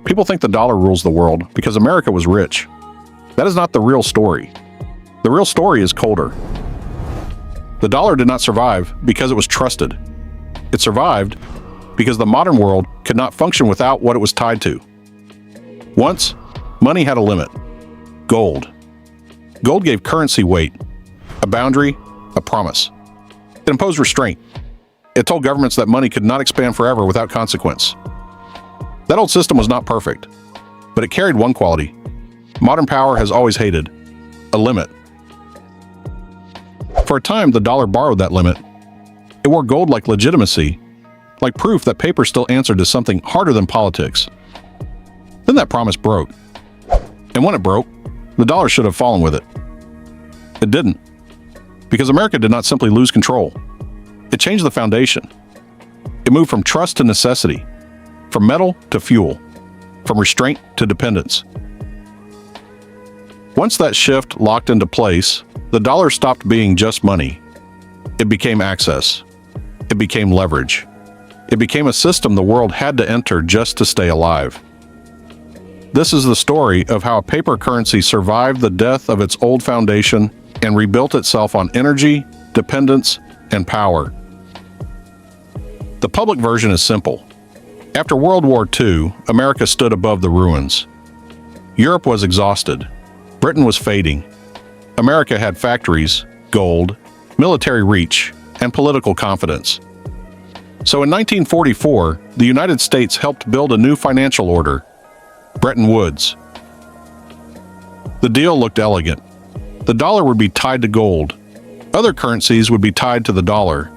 People think the dollar rules the world because America was rich. That is not the real story. The real story is colder. The dollar did not survive because it was trusted. It survived because the modern world could not function without what it was tied to. Once, money had a limit. Gold. Gold gave currency weight, a boundary, a promise. It imposed restraint. It told governments that money could not expand forever without consequence. That old system was not perfect, but it carried one quality modern power has always hated: a limit. For a time, the dollar borrowed that limit. It wore gold like legitimacy, like proof that paper still answered to something harder than politics. Then that promise broke. And when it broke, the dollar should have fallen with it. It didn't, because America did not simply lose control. It changed the foundation. It moved from trust to necessity, from metal to fuel, from restraint to dependence. Once that shift locked into place, the dollar stopped being just money. It became access. It became leverage. It became a system the world had to enter just to stay alive. This is the story of how a paper currency survived the death of its old foundation and rebuilt itself on energy, dependence, and power. The public version is simple. After World War II, America stood above the ruins. Europe was exhausted. Britain was fading. America had factories, gold, military reach, and political confidence. So in 1944, the United States helped build a new financial order, Bretton Woods. The deal looked elegant. The dollar would be tied to gold. Other currencies would be tied to the dollar.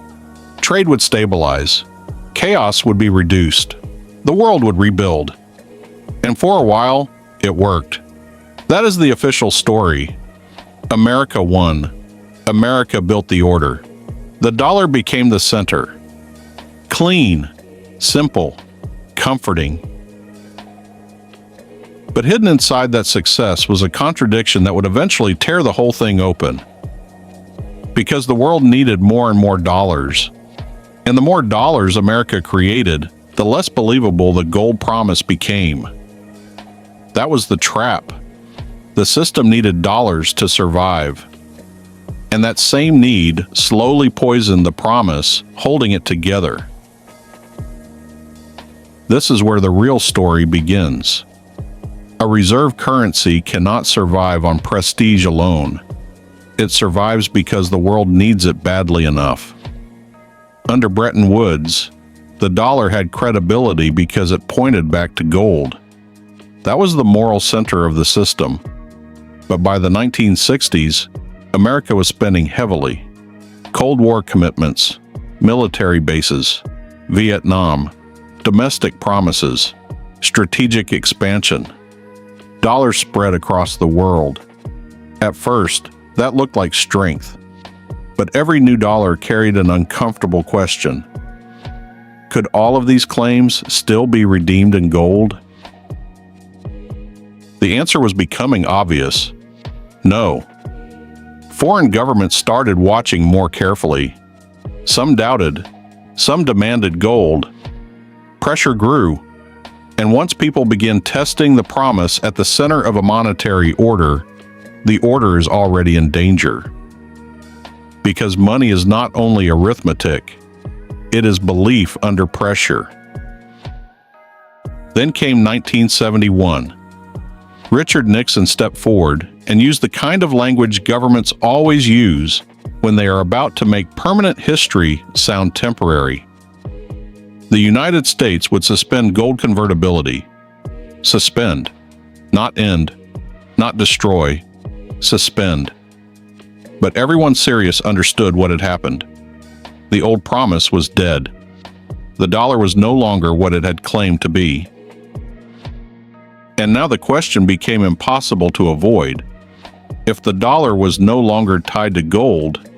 Trade would stabilize. Chaos would be reduced. The world would rebuild. And for a while, it worked. That is the official story. America won. America built the order. The dollar became the center. Clean, simple, comforting. But hidden inside that success was a contradiction that would eventually tear the whole thing open. Because the world needed more and more dollars. And the more dollars America created, the less believable the gold promise became. That was the trap. The system needed dollars to survive. And that same need slowly poisoned the promise, holding it together. This is where the real story begins. A reserve currency cannot survive on prestige alone. It survives because the world needs it badly enough. Under Bretton Woods, the dollar had credibility because it pointed back to gold. That was the moral center of the system. But by the 1960s, America was spending heavily. Cold War commitments, military bases, Vietnam, domestic promises, strategic expansion. Dollars spread across the world. At first, that looked like strength. But every new dollar carried an uncomfortable question. Could all of these claims still be redeemed in gold? The answer was becoming obvious. No. Foreign governments started watching more carefully. Some doubted. Some demanded gold. Pressure grew. And once people begin testing the promise at the center of a monetary order, the order is already in danger. Because money is not only arithmetic, it is belief under pressure. Then came 1971. Richard Nixon stepped forward and used the kind of language governments always use when they are about to make permanent history sound temporary. The United States would suspend gold convertibility. Suspend, not end, not destroy, suspend. But everyone serious understood what had happened. The old promise was dead. The dollar was no longer what it had claimed to be. And now the question became impossible to avoid. If the dollar was no longer tied to gold,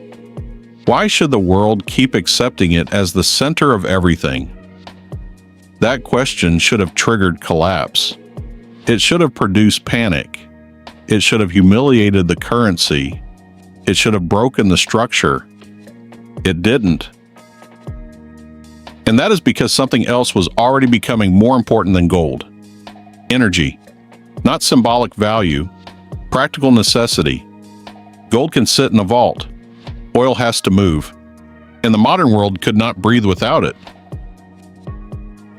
why should the world keep accepting it as the center of everything? That question should have triggered collapse. It should have produced panic. It should have humiliated the currency. It should have broken the structure. It didn't. And that is because something else was already becoming more important than gold. Energy, not symbolic value, practical necessity. Gold can sit in a vault. Oil has to move. And the modern world could not breathe without it.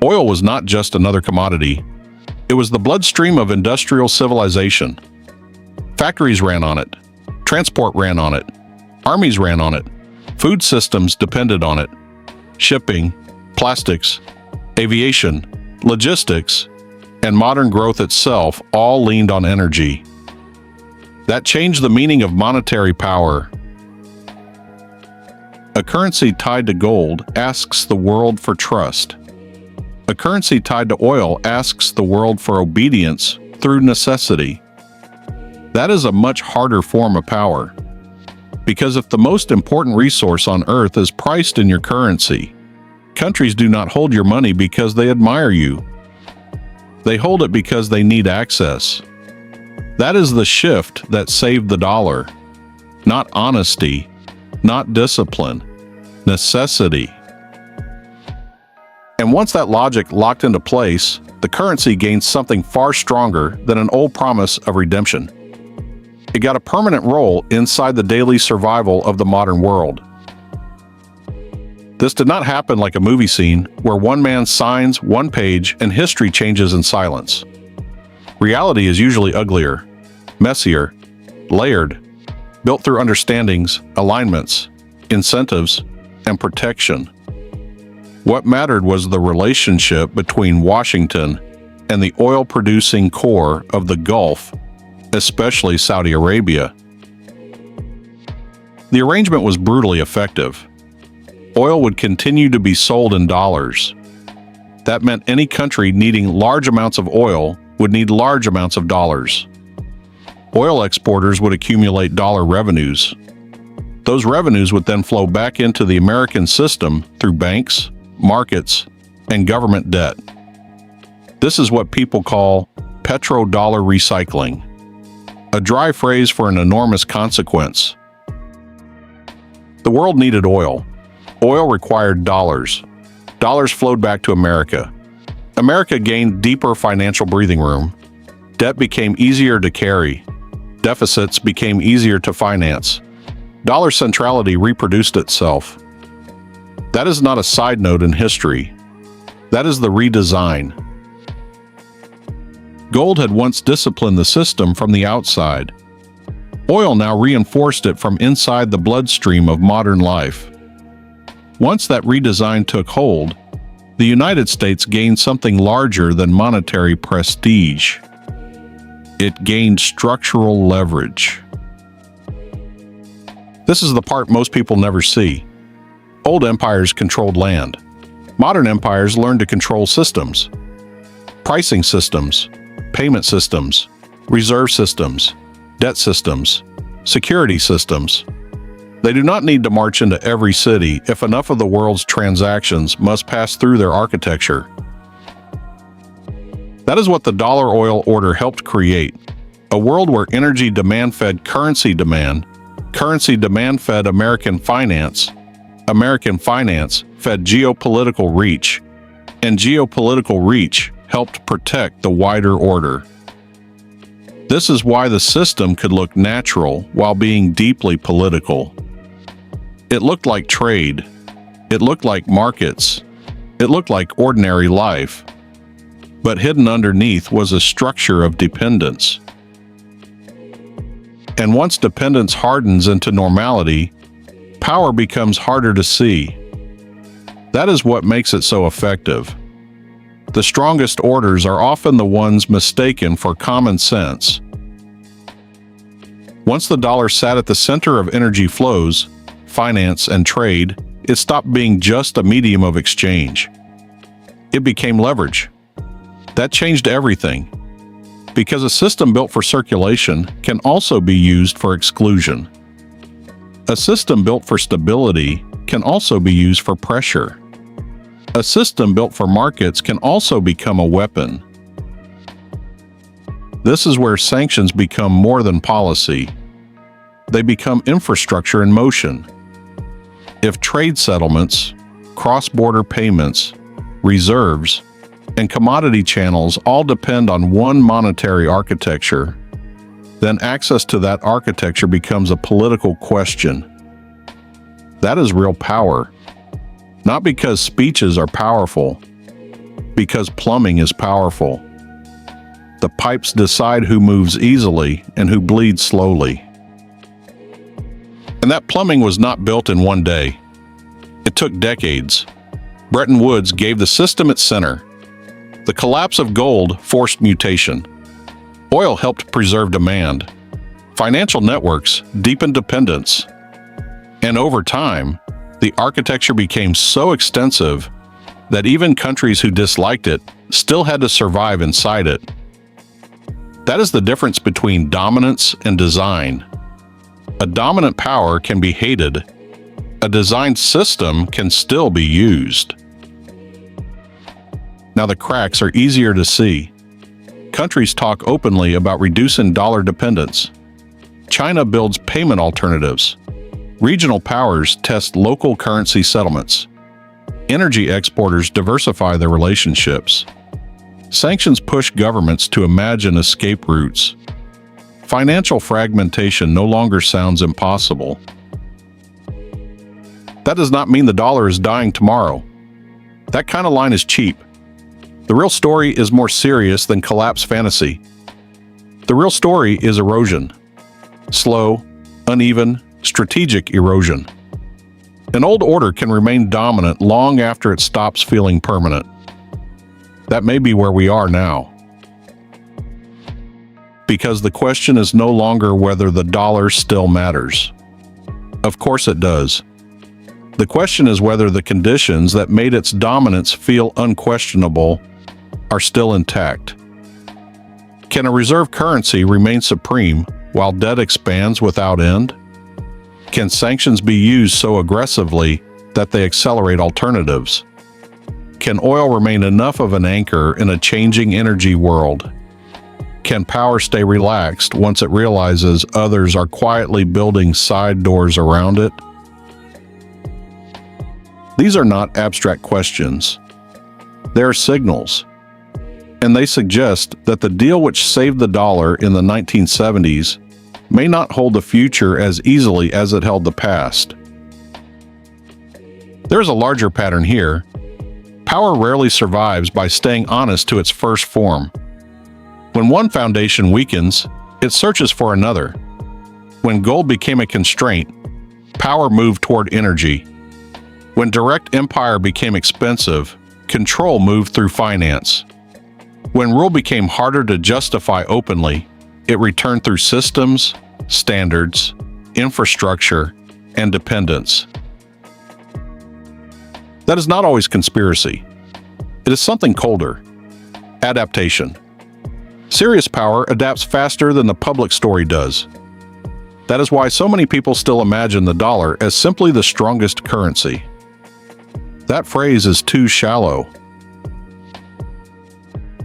Oil was not just another commodity. It was the bloodstream of industrial civilization. Factories ran on it. Transport ran on it. Armies ran on it. Food systems depended on it. Shipping, plastics, aviation, logistics, and modern growth itself all leaned on energy. That changed the meaning of monetary power. A currency tied to gold asks the world for trust. A currency tied to oil asks the world for obedience through necessity. That is a much harder form of power. Because if the most important resource on earth is priced in your currency, countries do not hold your money because they admire you. They hold it because they need access. That is the shift that saved the dollar. Not honesty, not discipline, necessity. And once that logic locked into place, the currency gained something far stronger than an old promise of redemption. It got a permanent role inside the daily survival of the modern world. This did not happen like a movie scene where one man signs one page and history changes in silence. Reality is usually uglier, messier, layered, built through understandings, alignments, incentives, and protection. What mattered was the relationship between Washington and the oil-producing core of the Gulf, especially Saudi Arabia. The arrangement was brutally effective. Oil would continue to be sold in dollars. That meant any country needing large amounts of oil would need large amounts of dollars. Oil exporters would accumulate dollar revenues. Those revenues would then flow back into the American system through banks, markets, and government debt. This is what people call petrodollar recycling, a dry phrase for an enormous consequence. The world needed oil. Oil required dollars. Dollars flowed back to America. America gained deeper financial breathing room. Debt became easier to carry. Deficits became easier to finance. Dollar centrality reproduced itself. That is not a side note in history. That is the redesign. Gold had once disciplined the system from the outside. Oil now reinforced it from inside the bloodstream of modern life. Once that redesign took hold, the United States gained something larger than monetary prestige. It gained structural leverage. This is the part most people never see. Old empires controlled land. Modern empires learned to control systems. Pricing systems, payment systems, reserve systems, debt systems, security systems. They do not need to march into every city if enough of the world's transactions must pass through their architecture. That is what the dollar oil order helped create, a world where energy demand fed currency demand fed American finance fed geopolitical reach, and geopolitical reach helped protect the wider order. This is why the system could look natural while being deeply political. It looked like trade. It looked like markets. It looked like ordinary life. But hidden underneath was a structure of dependence. And once dependence hardens into normality, power becomes harder to see. That is what makes it so effective. The strongest orders are often the ones mistaken for common sense. Once the dollar sat at the center of energy flows, finance, and trade, it stopped being just a medium of exchange. It became leverage. That changed everything, because a system built for circulation can also be used for exclusion. A system built for stability can also be used for pressure. A system built for markets can also become a weapon. This is where sanctions become more than policy. They become infrastructure in motion. If trade settlements, cross-border payments, reserves, and commodity channels all depend on one monetary architecture, then access to that architecture becomes a political question. That is real power. Not because speeches are powerful, because plumbing is powerful. The pipes decide who moves easily and who bleeds slowly. And that plumbing was not built in one day. It took decades. Bretton Woods gave the system its center. The collapse of gold forced mutation. Oil helped preserve demand. Financial networks deepened dependence. And over time, the architecture became so extensive that even countries who disliked it still had to survive inside it. That is the difference between dominance and design. A dominant power can be hated. A designed system can still be used. Now the cracks are easier to see. Countries talk openly about reducing dollar dependence. China builds payment alternatives. Regional powers test local currency settlements. Energy exporters diversify their relationships. Sanctions push governments to imagine escape routes. Financial fragmentation no longer sounds impossible. That does not mean the dollar is dying tomorrow. That kind of line is cheap. The real story is more serious than collapse fantasy. The real story is erosion. Slow, uneven, strategic erosion. An old order can remain dominant long after it stops feeling permanent. That may be where we are now. Because the question is no longer whether the dollar still matters. Of course it does. The question is whether the conditions that made its dominance feel unquestionable are still intact. Can a reserve currency remain supreme while debt expands without end? Can sanctions be used so aggressively that they accelerate alternatives? Can oil remain enough of an anchor in a changing energy world? Can power stay relaxed once it realizes others are quietly building side doors around it? These are not abstract questions. They are signals. And they suggest that the deal which saved the dollar in the 1970s may not hold the future as easily as it held the past. There is a larger pattern here. Power rarely survives by staying honest to its first form. When one foundation weakens, it searches for another. When gold became a constraint, power moved toward energy. When direct empire became expensive, control moved through finance. When rule became harder to justify openly, it returned through systems, standards, infrastructure, and dependence. That is not always conspiracy. It is something colder. Adaptation. Serious power adapts faster than the public story does. That is why so many people still imagine the dollar as simply the strongest currency. That phrase is too shallow.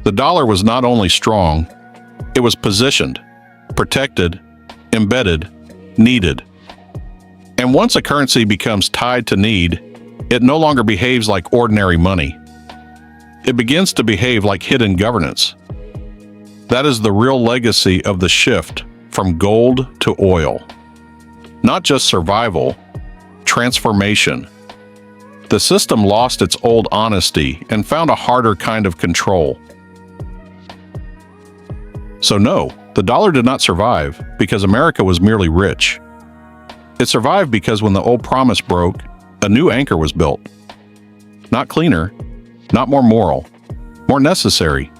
The dollar was not only strong, it was positioned, protected, embedded, needed. And once a currency becomes tied to need, it no longer behaves like ordinary money. It begins to behave like hidden governance. That is the real legacy of the shift from gold to oil. Not just survival, transformation. The system lost its old honesty and found a harder kind of control. So no, the dollar did not survive because America was merely rich. It survived because when the old promise broke, a new anchor was built. Not cleaner, not more moral, more necessary.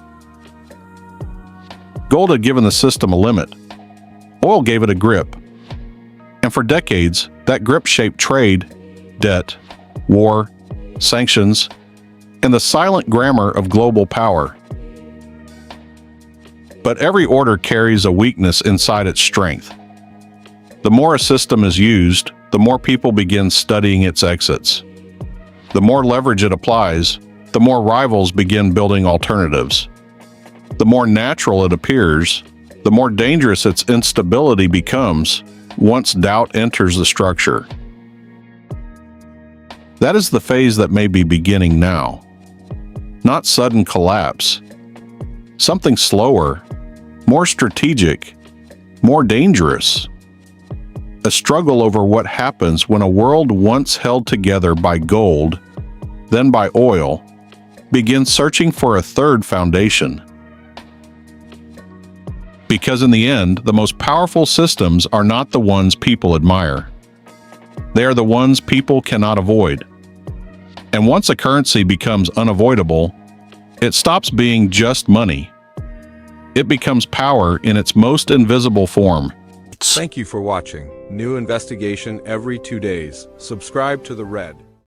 Gold had given the system a limit. Oil gave it a grip. And for decades, that grip shaped trade, debt, war, sanctions, and the silent grammar of global power. But every order carries a weakness inside its strength. The more a system is used, the more people begin studying its exits. The more leverage it applies, the more rivals begin building alternatives. The more natural it appears, the more dangerous its instability becomes once doubt enters the structure. That is the phase that may be beginning now. not sudden collapse. Something slower, more strategic, more dangerous. A struggle over what happens when a world once held together by gold, then by oil, begins searching for a third foundation. Because in the end, the most powerful systems are not the ones people admire. They are the ones people cannot avoid. And once a currency becomes unavoidable, it stops being just money. It becomes power in its most invisible form. Thank you for watching. New investigation every 2 days. Subscribe to The Red.